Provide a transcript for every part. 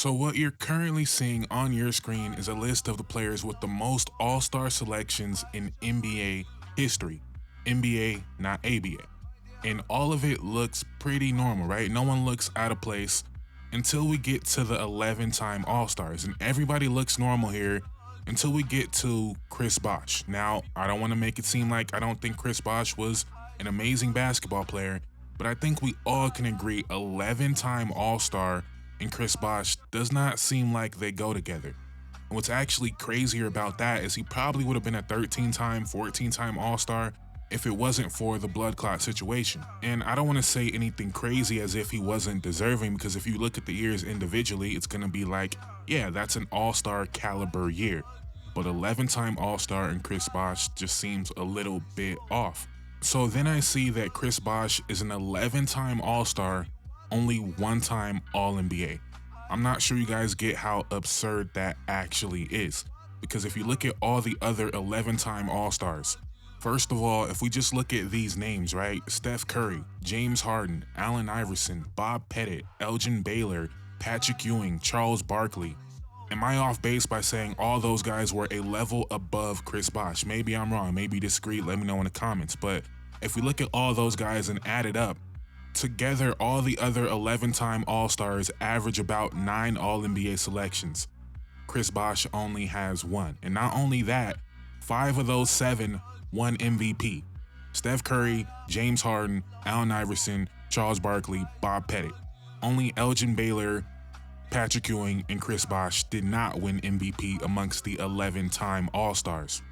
So what you're currently seeing on your screen is a list of the players with the most all-star selections in NBA history. NBA, not ABA. And all of it looks pretty normal, right? No one looks out of place until we get to the 11-time All-Stars. And everybody looks normal here until we get to Chris Bosh. Now, I don't want to make it seem like I don't think Chris Bosh was an amazing basketball player, but I think we all can agree 11-time All-Star and Chris Bosh does not seem like they go together. And what's actually crazier about that is he probably would have been a 13-time, 14-time All-Star if it wasn't for the blood clot situation. And I don't want to say anything crazy as if he wasn't deserving, because if you look at the years individually, it's going to be like, yeah, that's an all-star caliber year. But 11-time all-star and Chris Bosh just seems a little bit off. So then I see that Chris Bosh is an 11-time all-star, only one-time all-NBA. I'm not sure you guys get how absurd that actually is, because if you look at all the other 11-time all-stars, first of all, if we just look at these names, right? Steph Curry, James Harden, Allen Iverson, Bob Pettit, Elgin Baylor, Patrick Ewing, Charles Barkley. Am I off base by saying all those guys were a level above Chris Bosh? Maybe I'm wrong, maybe disagree, let me know in the comments. But if we look at all those guys and add it up, together all the other 11-time All-Stars average about 9 All-NBA selections. Chris Bosh only has 1. And not only that, 5 of those 7 won MVP. Steph Curry, James Harden, Allen Iverson, Charles Barkley, Bob Pettit. Only Elgin Baylor, Patrick Ewing, and Chris Bosh did not win MVP amongst the 11-time All-Stars.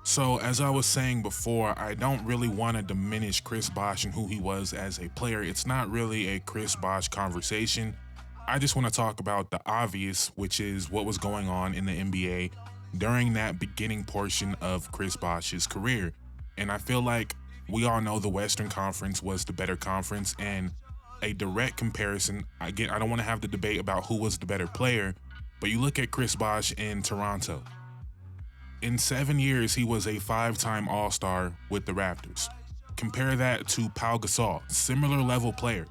So as I was saying before, I don't really want to diminish Chris Bosh and who he was as a player. It's not really a Chris Bosh conversation. I just want to talk about the obvious, which is what was going on in the NBA during that beginning portion of Chris Bosh's career. And I feel like we all know the Western Conference was the better conference, and a direct comparison, again, I don't want to have the debate about who was the better player, but you look at Chris Bosh in Toronto. In 7 years, he was a 5-time All-Star with the Raptors. Compare that to Pau Gasol, similar level player.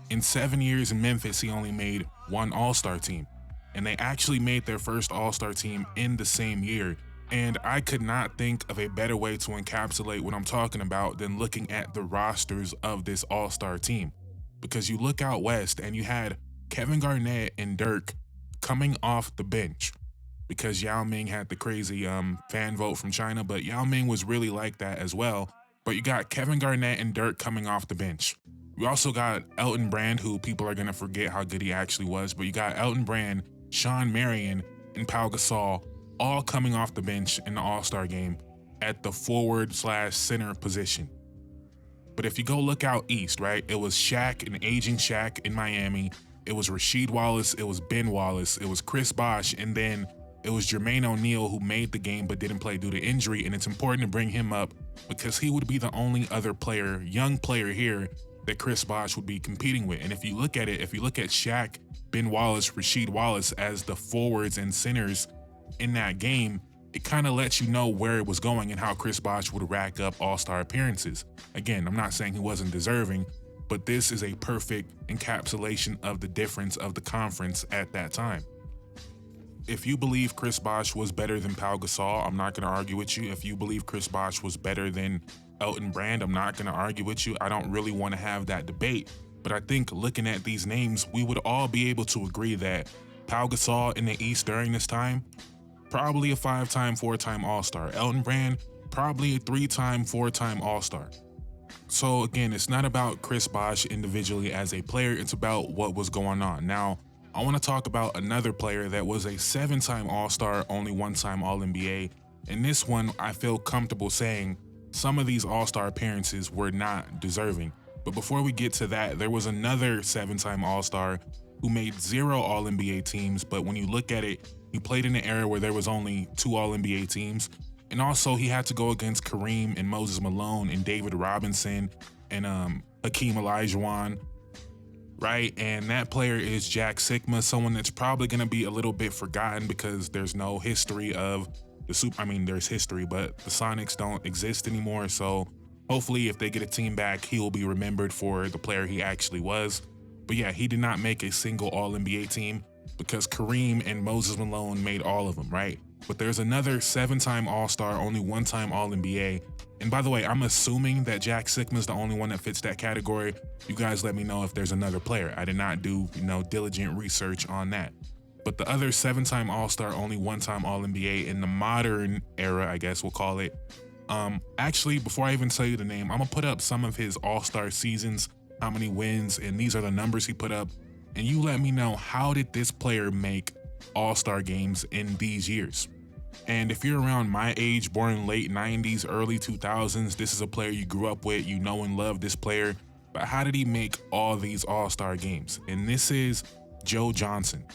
In 7 years in Memphis, he only made 1 All-Star team. And they actually made their first All-Star team in the same year. And I could not think of a better way to encapsulate what I'm talking about than looking at the rosters of this All-Star team. Because you look out west and you had Kevin Garnett and Dirk coming off the bench, because Yao Ming had the crazy fan vote from China, but Yao Ming was really like that as well. But you got Kevin Garnett and Dirk coming off the bench. We also got Elton Brand, who people are going to forget how good he actually was, but you got Elton Brand, Sean Marion, and Pau Gasol all coming off the bench in the All-Star game at the forward/center position. But if you go look out east, right, it was Shaq, an aging Shaq in Miami. It was Rasheed Wallace, it was Ben Wallace, it was Chris Bosh, and then it was Jermaine O'Neal, who made the game but didn't play due to injury. And it's important to bring him up because he would be the only other player, young player here, that Chris Bosh would be competing with. And if you look at it, if you look at Shaq, Ben Wallace, Rasheed Wallace as the forwards and centers in that game, it kind of lets you know where it was going and how Chris Bosh would rack up All-Star appearances. Again, I'm not saying he wasn't deserving, but this is a perfect encapsulation of the difference of the conference at that time. If you believe Chris Bosh was better than Pau Gasol, I'm not going to argue with you. If you believe Chris Bosh was better than Elton Brand, I'm not going to argue with you. I don't really want to have that debate. But I think looking at these names, we would all be able to agree that Pau Gasol in the East during this time, probably a 5-time, 4-time All-Star. Elton Brand, probably a 3-time, 4-time All-Star. So again, it's not about Chris Bosh individually as a player, it's about what was going on. Now, I want to talk about another player that was a 7-time All-Star, only 1-time All-NBA. And this one, I feel comfortable saying some of these All-Star appearances were not deserving. But before we get to that, there was another 7-time All-Star who made 0 All-NBA teams, but when you look at it, he played in an era where there was only 2 All-NBA teams. And also he had to go against Kareem and Moses Malone and David Robinson and Hakeem Olajuwon, right? And that player is Jack Sikma, someone that's probably going to be a little bit forgotten because there's no history of there's history, but the Sonics don't exist anymore. So hopefully if they get a team back, he will be remembered for the player he actually was. But yeah, he did not make a single All-NBA team because Kareem and Moses Malone made all of them, right? But there's another 7-time All-Star, only 1-time All-NBA. And by the way, I'm assuming that Jack Sikma's the only one that fits that category. You guys let me know if there's another player. I did not do, diligent research on that. But the other 7-time All-Star, only 1-time All-NBA in the modern era, I guess we'll call it. Actually, before I even tell you the name, I'm gonna put up some of his All-Star seasons, how many wins, and these are the numbers he put up. And you let me know, how did this player make All-Star games in these years? And if you're around my age, born late 90s, early 2000s, this is a player you grew up with, you know and love this player. But how did he make all these All-Star games? And this is Joe Johnson.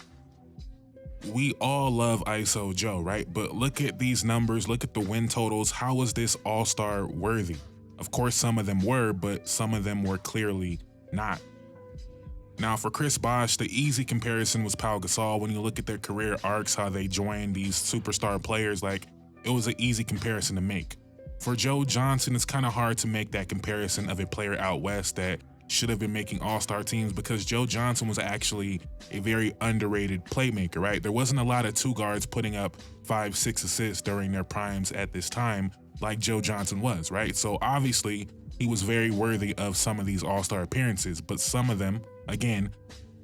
We all love ISO Joe, right? But look at these numbers, look at the win totals. How was this All-Star worthy? Of course, some of them were, but some of them were clearly not. Now, for Chris Bosh, the easy comparison was Pau Gasol. When you look at their career arcs, how they joined these superstar players, like, it was an easy comparison to make. For Joe Johnson, it's kind of hard to make that comparison of a player out west that should have been making all-star teams, because Joe Johnson was actually a very underrated playmaker, right? There wasn't a lot of two guards putting up 5-6 assists during their primes at this time like Joe Johnson was, right? So obviously he was very worthy of some of these all-star appearances, but some of them, again,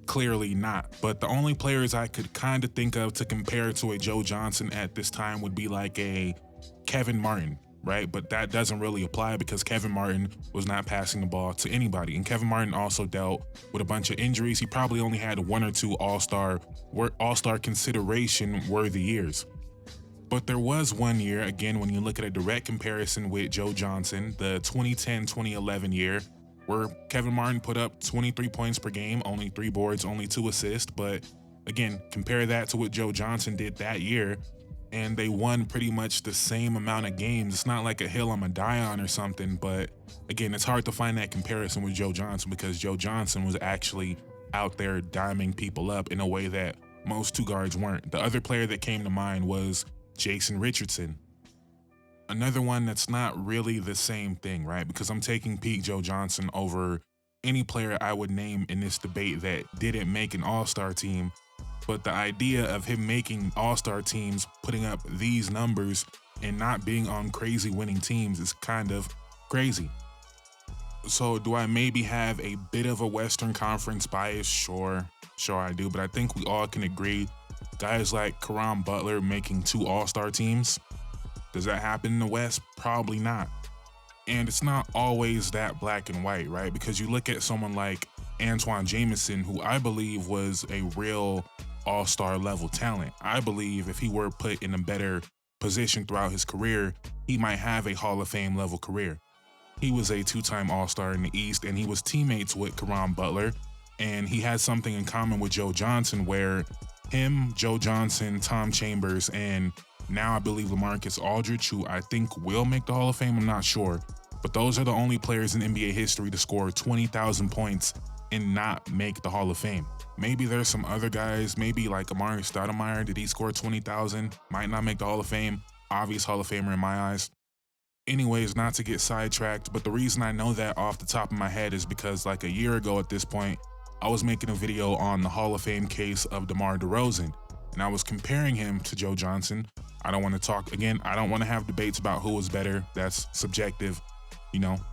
clearly not. But the only players I could kind of think of to compare to a Joe Johnson at this time would be like a Kevin Martin, right? But that doesn't really apply because Kevin Martin was not passing the ball to anybody. And Kevin Martin also dealt with a bunch of injuries. He probably only had 1 or 2 all-star consideration worthy years. But there was one year, again, when you look at a direct comparison with Joe Johnson, the 2010-2011 year, where Kevin Martin put up 23 points per game, only 3 boards, only 2 assists. But again, compare that to what Joe Johnson did that year, and they won pretty much the same amount of games. It's not like a hill I'm gonna die on or something, but again, it's hard to find that comparison with Joe Johnson because Joe Johnson was actually out there diming people up in a way that most two guards weren't. The other player that came to mind was Jason Richardson. Another one that's not really the same thing, right? Because I'm taking peak Joe Johnson over any player I would name in this debate that didn't make an all-star team. But the idea of him making all-star teams, putting up these numbers, and not being on crazy winning teams is kind of crazy. So do I maybe have a bit of a Western Conference bias? Sure I do, but I think we all can agree guys like Caron Butler making 2 all-star teams, does that happen in the West? Probably not. And it's not always that black and white, right? Because you look at someone like Antoine Jamison, who I believe was a real all-star level talent. I believe if he were put in a better position throughout his career, he might have a Hall of Fame level career. He was a 2-time All-Star in the East, and he was teammates with Caron Butler, and he had something in common with Joe Johnson where him, Joe Johnson, Tom Chambers, and now I believe LaMarcus Aldridge, who I think will make the Hall of Fame, I'm not sure, but those are the only players in NBA history to score 20,000 points and not make the Hall of Fame. Maybe there's some other guys, maybe like Amari Stoudemire, did he score 20,000? Might not make the Hall of Fame, obvious Hall of Famer in my eyes. Anyways, not to get sidetracked, but the reason I know that off the top of my head is because like a year ago at this point, I was making a video on the Hall of Fame case of DeMar DeRozan, and I was comparing him to Joe Johnson. I don't want to talk, again, I don't want to have debates about who was better. That's subjective,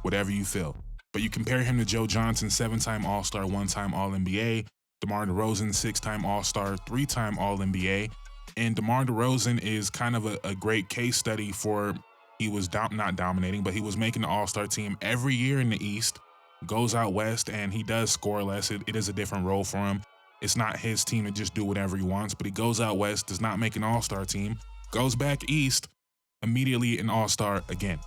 whatever you feel. But you compare him to Joe Johnson, 7-time All-Star, 1-time All-NBA, DeMar DeRozan, 6-time All-Star, 3-time All-NBA, and DeMar DeRozan is kind of a great case study for, he was not dominating, but he was making the All-Star team every year in the East, goes out West, and he does score less. It is a different role for him. It's not his team to just do whatever he wants, but he goes out West, does not make an All-Star team, goes back East, immediately an All-Star again.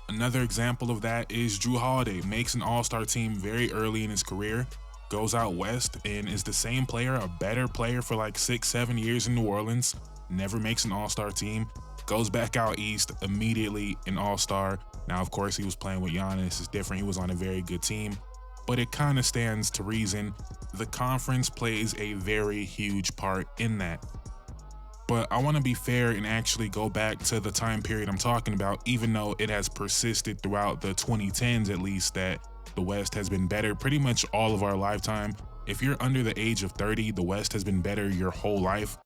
Another example of that is Jrue Holiday, makes an All-Star team very early in his career, goes out West, and is the same player, a better player for like 6-7 years in New Orleans, never makes an All-Star team, goes back out East, immediately an All-Star. Now, of course, he was playing with Giannis, it's different, he was on a very good team, but it kind of stands to reason. The conference plays a very huge part in that. But I want to be fair and actually go back to the time period I'm talking about, even though it has persisted throughout the 2010s at least, that the West has been better pretty much all of our lifetime. If you're under the age of 30, the West has been better your whole life.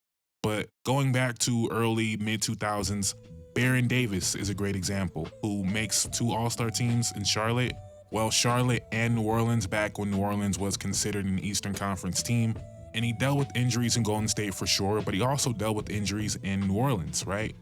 But going back to early mid 2000s, Baron Davis is a great example, who makes 2 All-Star teams in Charlotte. Well, Charlotte and New Orleans back when New Orleans was considered an Eastern Conference team. And he dealt with injuries in Golden State for sure, but he also dealt with injuries in New Orleans, right?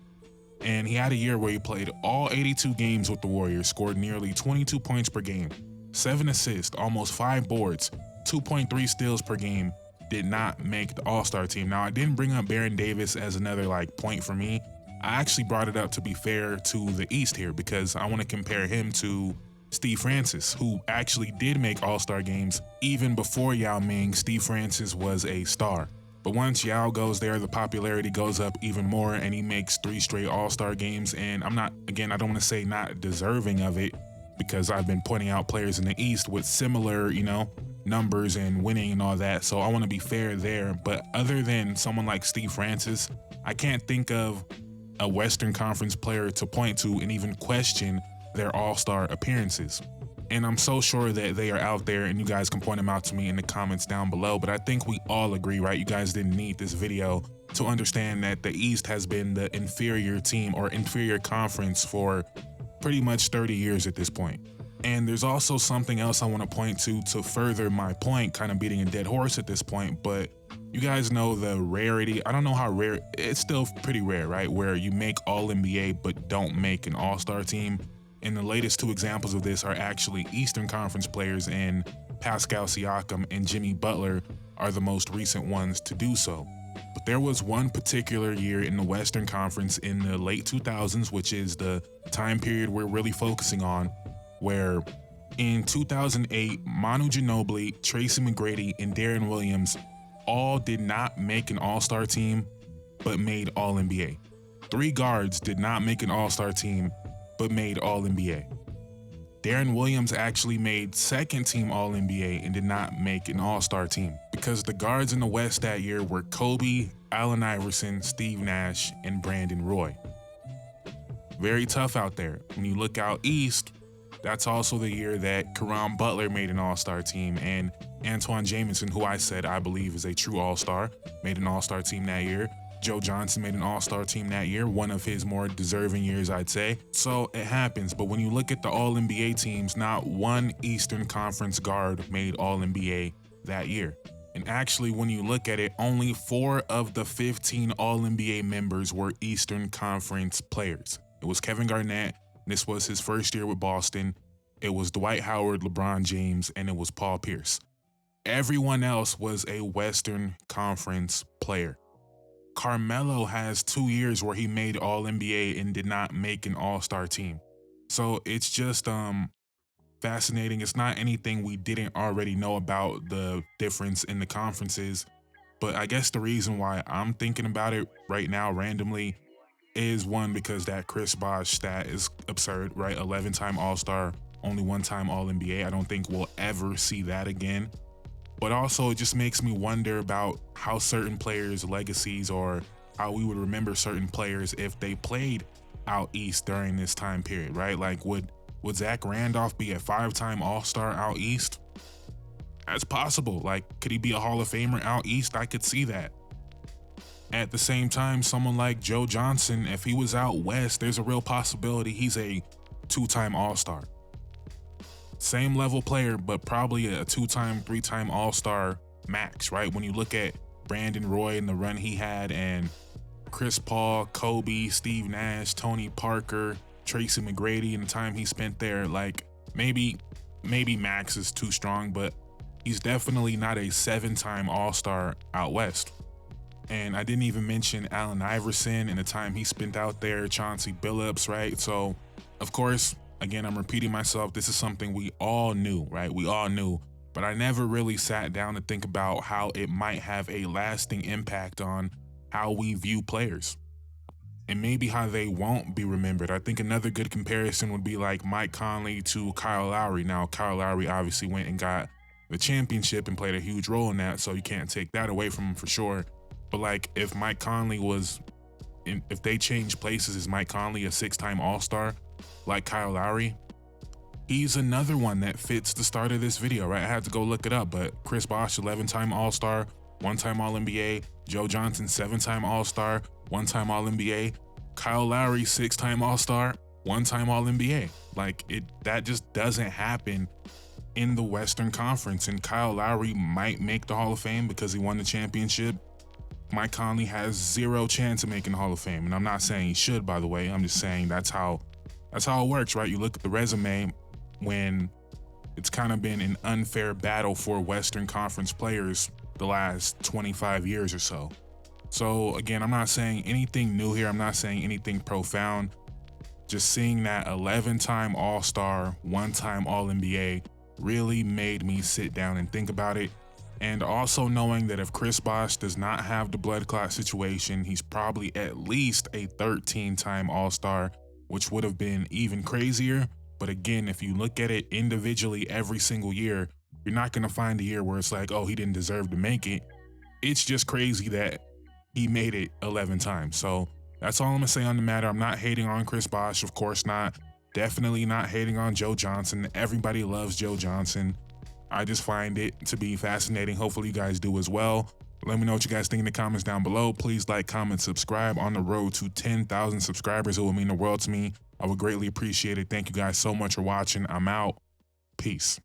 And he had a year where he played all 82 games with the Warriors, scored nearly 22 points per game, 7 assists, almost 5 boards, 2.3 steals per game, did not make the All-Star team. Now, I didn't bring up Baron Davis as another point for me. I actually brought it up to be fair to the East here because I want to compare him to Steve Francis, who actually did make All-Star games even before Yao Ming. Steve Francis was a star. But once Yao goes there, the popularity goes up even more and he makes 3 straight All-Star games. And I don't want to say not deserving of it because I've been pointing out players in the East with similar, numbers and winning and all that. So I want to be fair there. But other than someone like Steve Francis, I can't think of a Western Conference player to point to and even question their All-Star appearances. And I'm so sure that they are out there and you guys can point them out to me in the comments down below. But I think we all agree, right? You guys didn't need this video to understand that the East has been the inferior team or inferior conference for pretty much 30 years at this point. And there's also something else I want to point to further my point, kind of beating a dead horse at this point, but you guys know the rarity. I don't know how rare, it's still pretty rare, right? Where you make All-NBA but don't make an All-Star team. And the latest 2 examples of this are actually Eastern Conference players, and Pascal Siakam and Jimmy Butler are the most recent ones to do so. But there was one particular year in the Western Conference in the late 2000s, which is the time period we're really focusing on, where in 2008, Manu Ginobili, Tracy McGrady, and Darren Williams all did not make an All-Star team, but made All-NBA. 3 guards did not make an All-Star team, but made All-NBA. Darren Williams actually made second team All-NBA and did not make an All-Star team because the guards in the West that year were Kobe, Allen Iverson, Steve Nash, and Brandon Roy. Very tough out there. When you look out East, that's also the year that Caron Butler made an All-Star team, and Antoine Jamison, who I believe is a true All-Star, made an All-Star team that year. Joe Johnson made an All-Star team that year, one of his more deserving years, I'd say. So it happens, but when you look at the All-NBA teams, not one Eastern Conference guard made All-NBA that year. And actually, when you look at it, only 4 of the 15 All-NBA members were Eastern Conference players. It was Kevin Garnett, this was his first year with Boston. It was Dwight Howard, LeBron James, and it was Paul Pierce. Everyone else was a Western Conference player. Carmelo has 2 years where he made All-NBA and did not make an All-Star team. So it's just fascinating. It's not anything we didn't already know about the difference in the conferences. But I guess the reason why I'm thinking about it right now randomly is one, because that Chris Bosh stat is absurd, right? 11-time All-Star, only 1-time All-NBA. I don't think we'll ever see that again. But also it just makes me wonder about how certain players' legacies, or how we would remember certain players if they played out East during this time period, right? Like would Zach Randolph be a 5-time All-Star out East? That's possible. Like, could he be a Hall of Famer out East? I could see that. At the same time, someone like Joe Johnson, if he was out West, there's a real possibility he's a 2-time All-Star. Same level player, but probably a 2-time, 3-time All-Star max, right? When you look at Brandon Roy and the run he had, and Chris Paul, Kobe, Steve Nash, Tony Parker, Tracy McGrady, and the time he spent there, like maybe max is too strong, but he's definitely not a 7-time All-Star out West. And I didn't even mention Allen Iverson and the time he spent out there, Chauncey Billups, right? So, of course, again, I'm repeating myself, this is something we all knew, right? We all knew, but I never really sat down to think about how it might have a lasting impact on how we view players, and maybe how they won't be remembered. I think another good comparison would be like Mike Conley to Kyle Lowry. Now, Kyle Lowry obviously went and got the championship and played a huge role in that, so you can't take that away from him for sure. But like, if Mike Conley if they changed places, is Mike Conley a 6-time All-Star like Kyle Lowry? He's another one that fits the start of this video, right? I had to go look it up, but Chris Bosh, 11-time All-Star, 1-time All-NBA. Joe Johnson, 7-time All-Star, 1-time All-NBA. Kyle Lowry, 6-time All-Star, 1-time All-NBA. Like, that just doesn't happen in the Western Conference. And Kyle Lowry might make the Hall of Fame because he won the championship. Mike Conley has zero chance of making the Hall of Fame. And I'm not saying he should, by the way. I'm just saying that's how it works, right? You look at the resume when it's kind of been an unfair battle for Western Conference players the last 25 years or so. So again, I'm not saying anything new here. I'm not saying anything profound. Just seeing that 11-time All-Star, 1-time All-NBA really made me sit down and think about it. And also knowing that if Chris Bosh does not have the blood clot situation, he's probably at least a 13-time All-Star, which would have been even crazier. But again, if you look at it individually every single year, you're not going to find a year where it's like, oh, he didn't deserve to make it. It's just crazy that he made it 11 times. So that's all I'm going to say on the matter. I'm not hating on Chris Bosh, of course not. Definitely not hating on Joe Johnson. Everybody loves Joe Johnson. I just find it to be fascinating. Hopefully you guys do as well. Let me know what you guys think in the comments down below. Please like, comment, subscribe. On the road to 10,000 subscribers. It will mean the world to me. I would greatly appreciate it. Thank you guys so much for watching. I'm out. Peace.